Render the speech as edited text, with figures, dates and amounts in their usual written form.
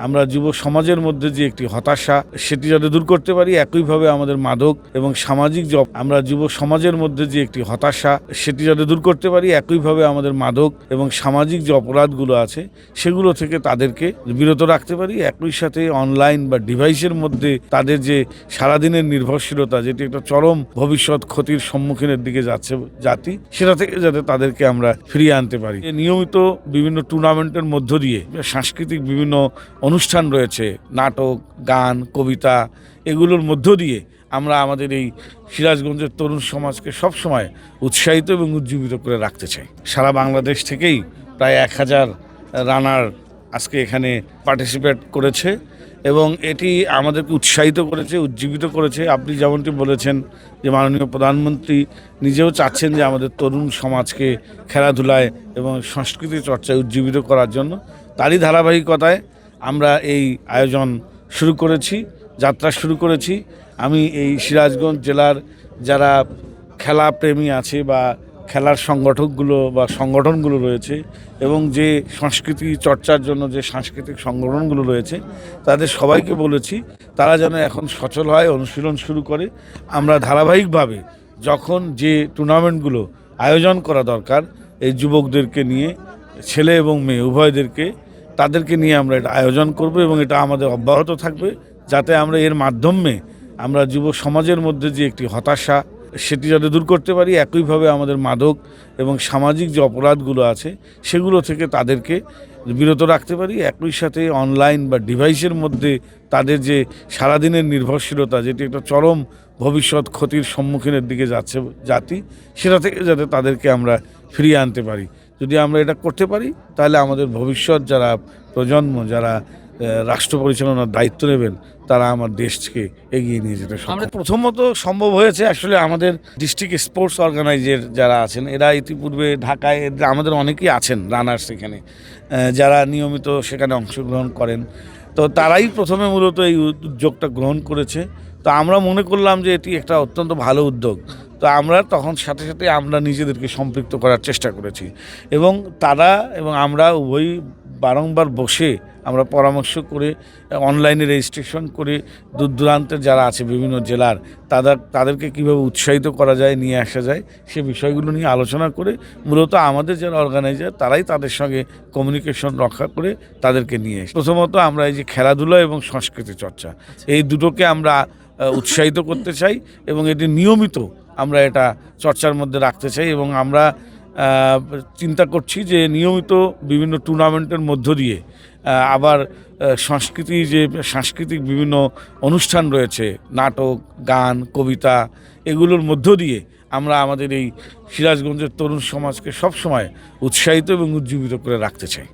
আমরা যুব সমাজের মধ্যে যে একটি হতাশা সেটি যাতে দূর করতে পারি, একইভাবে আমাদের মাদক এবং সামাজিক যে আমরা যুব সমাজের মধ্যে যে একটি হতাশা সেটি যাতে দূর করতে পারি, একইভাবে আমাদের মাদক এবং সামাজিক যে অপরাধগুলো আছে সেগুলো থেকে তাদেরকে বিরত রাখতে পারি। একই সাথে অনলাইন বা ডিভাইসের মধ্যে তাদের যে সারাদিনের নির্ভরশীলতা, যেটি একটা চরম ভবিষ্যৎ ক্ষতির সম্মুখীনের দিকে যাচ্ছে জাতি, সেটা থেকে যাতে তাদেরকে আমরা ফিরিয়ে আনতে পারি। নিয়মিত বিভিন্ন টুর্নামেন্টের মধ্য দিয়ে সাংস্কৃতিক বিভিন্ন অনুষ্ঠান রয়েছে, নাটক, গান, কবিতা, এগুলোর মধ্য দিয়ে আমরা আমাদের এই সিরাজগঞ্জের তরুণ সমাজকে সবসময় উৎসাহিত এবং উজ্জীবিত করে রাখতে চাই। সারা বাংলাদেশ থেকেই প্রায় 1000 রানার আজকে এখানে পার্টিসিপেট করেছে এবং এটি আমাদেরকে উৎসাহিত করেছে, উজ্জীবিত করেছে। আপনি যেমনটি বলেছেন যে মাননীয় প্রধানমন্ত্রী নিজেও চাচ্ছেন যে আমাদের তরুণ সমাজকে খেলাধুলায় এবং সংস্কৃতি চর্চায় উজ্জীবিত করার জন্য, তারই ধারাবাহিকতায় আমরা এই আয়োজন শুরু করেছি, যাত্রা শুরু করেছি। আমি এই সিরাজগঞ্জ জেলার যারা খেলা প্রেমী আছে বা খেলার সংগঠকগুলো বা সংগঠনগুলো রয়েছে এবং যে সংস্কৃতি চর্চার জন্য যে সাংস্কৃতিক সংগঠনগুলো রয়েছে, তাদের সবাইকে বলেছি তারা যেন এখন সচল হয়, অনুশীলন শুরু করে। আমরা ধারাবাহিকভাবে যখন যে টুর্নামেন্টগুলো আয়োজন করা দরকার, এই যুবকদেরকে নিয়ে, ছেলে এবং মেয়ে উভয়দেরকে, তাদেরকে নিয়ে আমরা এটা আয়োজন করব এবং এটা আমাদের অব্যাহত থাকবে, যাতে আমরা এর মাধ্যমে আমরা যুব সমাজের মধ্যে যে একটি হতাশা সেটি যাতে দূর করতে পারি, একইভাবে আমাদের মাদক এবং সামাজিক যে অপরাধগুলো আছে সেগুলো থেকে তাদেরকে বিরত রাখতে পারি। একই সাথে অনলাইন বা ডিভাইসের মধ্যে তাদের যে সারাদিনের নির্ভরশীলতা, যেটি একটা চরম ভবিষ্যৎ ক্ষতির সম্মুখীনের দিকে যাচ্ছে জাতি, সেটা থেকে যাতে তাদেরকে আমরা ফিরিয়ে আনতে পারি। যদি আমরা এটা করতে পারি তাহলে আমাদের ভবিষ্যৎ যারা প্রজন্ম, যারা রাষ্ট্র পরিচালনার দায়িত্ব নেবেন, তারা আমার দেশকে এগিয়ে নিয়ে যেতে সক্ষম। প্রথমত সম্ভব হয়েছে আসলে আমাদের ডিস্ট্রিক্ট স্পোর্টস অর্গানাইজার যারা আছেন, এরা ইতিপূর্বে ঢাকায় আমাদের অনেকেই আছেন রানার্স এখানে, যারা নিয়মিত সেখানে অংশগ্রহণ করেন। তো তারাই প্রথমে মূলত এই উদ্যোগটা গ্রহণ করেছে। তো আমরা মনে করলাম যে এটি একটা অত্যন্ত ভালো উদ্যোগ। তো আমরা তখন সাথে সাথে আমরা নিজেদেরকে সম্পৃক্ত করার চেষ্টা করেছি এবং তারা এবং আমরা উভয়ই বারংবার বসে আমরা পরামর্শ করে অনলাইনে রেজিস্ট্রেশন করে দূর দূরান্তের যারা আছে বিভিন্ন জেলার, তাদেরকে কীভাবে উৎসাহিত করা যায়, নিয়ে আসা যায়, সে বিষয়গুলো নিয়ে আলোচনা করে মূলত আমাদের যারা অর্গানাইজার তারাই তাদের সঙ্গে কমিউনিকেশন রক্ষা করে তাদেরকে নিয়ে আসে। প্রথমত আমরা এই যে খেলাধুলা এবং সংস্কৃতি চর্চা, এই দুটোকে আমরা উৎসাহিত করতে চাই এবং এটি নিয়মিত আমরা এটা চর্চার মধ্যে রাখতে চাই এবং আমরা চিন্তা করছি যে নিয়মিত বিভিন্ন টুর্নামেন্টের মধ্য দিয়ে আবার সাংস্কৃতিক বিভিন্ন অনুষ্ঠান রয়েছে, নাটক, গান, কবিতা, এগুলোর মধ্য দিয়ে আমরা আমাদের এই সিরাজগঞ্জের তরুণ সমাজকে সবসময় উৎসাহিত এবং উজ্জীবিত করে রাখতে চাই।